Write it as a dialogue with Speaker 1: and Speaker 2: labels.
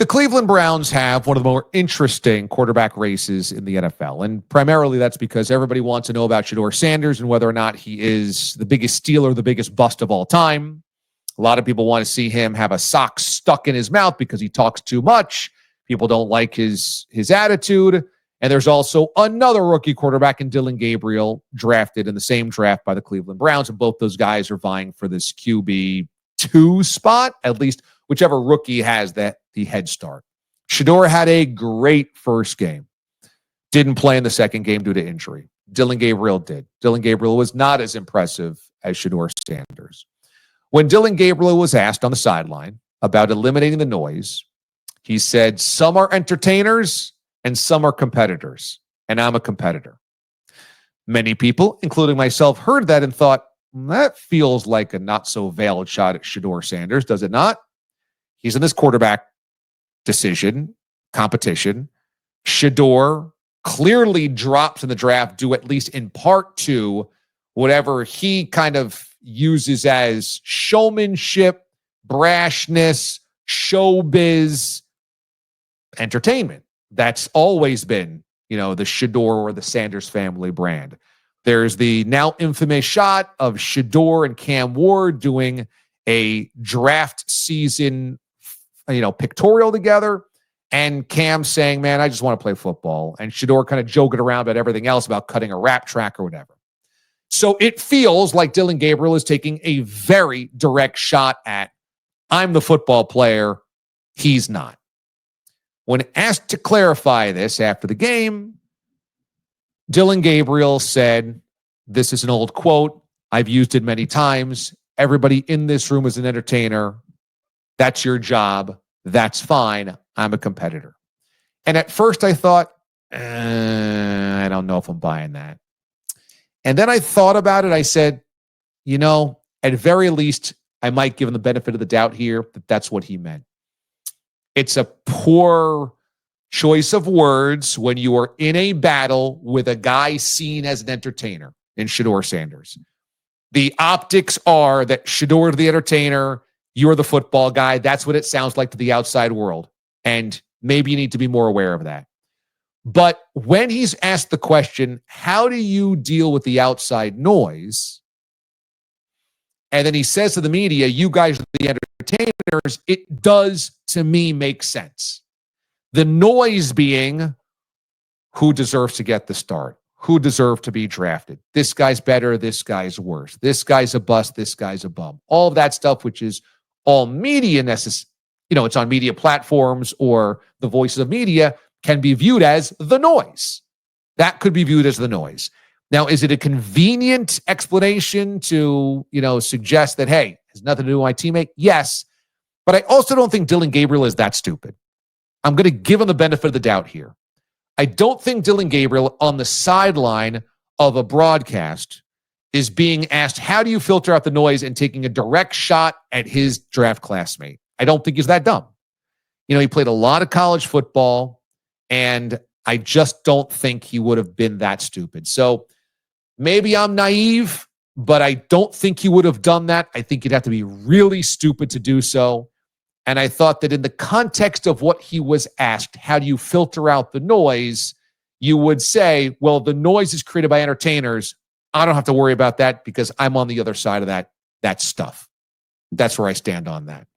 Speaker 1: The Cleveland Browns have one of the more interesting quarterback races in the NFL. And primarily that's because everybody wants to know about Shedeur Sanders and whether or not he is the biggest steal or the biggest bust of all time. A lot of people want to see him have a sock stuck in his mouth because he talks too much. People don't like his attitude. And there's also another rookie quarterback in Dillon Gabriel drafted in the same draft by the Cleveland Browns. And both those guys are vying for this QB2 spot, at least whichever rookie has the head start. Shedeur had a great first game. Didn't play in the second game due to injury. Dillon Gabriel did. Dillon Gabriel was not as impressive as Shedeur Sanders. When Dillon Gabriel was asked on the sideline about eliminating the noise, he said, some are entertainers and some are competitors, and I'm a competitor. Many people, including myself, heard that and thought, that feels like a not-so-veiled shot at Shedeur Sanders, does it not? He's in this quarterback competition. Shedeur clearly drops in the draft due at least in part to whatever he kind of uses as showmanship, brashness, showbiz, entertainment. That's always been, the Shedeur or the Sanders family brand. There's the now infamous shot of Shedeur and Cam Ward doing a draft season, pictorial together. And Cam saying, man, I just want to play football. And Shedeur kind of joking around about everything else about cutting a rap track or whatever. So it feels like Dillon Gabriel is taking a very direct shot at, I'm the football player. He's not. When asked to clarify this after the game, Dillon Gabriel said, this is an old quote. I've used it many times. Everybody in this room is an entertainer. That's your job. That's fine. I'm a competitor. And at first I thought, I don't know if I'm buying that. And then I thought about it. I said, at very least, I might give him the benefit of the doubt here that that's what he meant. It's a poor choice of words when you are in a battle with a guy seen as an entertainer in Shedeur Sanders. The optics are that Shedeur the entertainer, you're the football guy. That's what it sounds like to the outside world. And maybe you need to be more aware of that. But when he's asked the question, how do you deal with the outside noise? And then he says to the media, you guys are the entertainers. It does, to me, make sense. The noise being who deserves to get the start, who deserves to be drafted. This guy's better. This guy's worse. This guy's a bust. This guy's a bum. All of that stuff, which is all media it's on media platforms or the voices of media, can be viewed as the noise. That could be viewed as the noise. Now, is it a convenient explanation to, suggest that, hey, it has nothing to do with my teammate? Yes. But I also don't think Dillon Gabriel is that stupid. I'm going to give him the benefit of the doubt here. I don't think Dillon Gabriel on the sideline of a broadcast is being asked, how do you filter out the noise, and taking a direct shot at his draft classmate. I don't think he's that dumb. He played a lot of college football, and I just don't think he would have been that stupid. So maybe I'm naive, but I don't think he would have done that. I think you'd have to be really stupid to do so. And I thought that in the context of what he was asked, how do you filter out the noise? You would say, well, the noise is created by entertainers. I don't have to worry about that because I'm on the other side of that stuff. That's where I stand on that.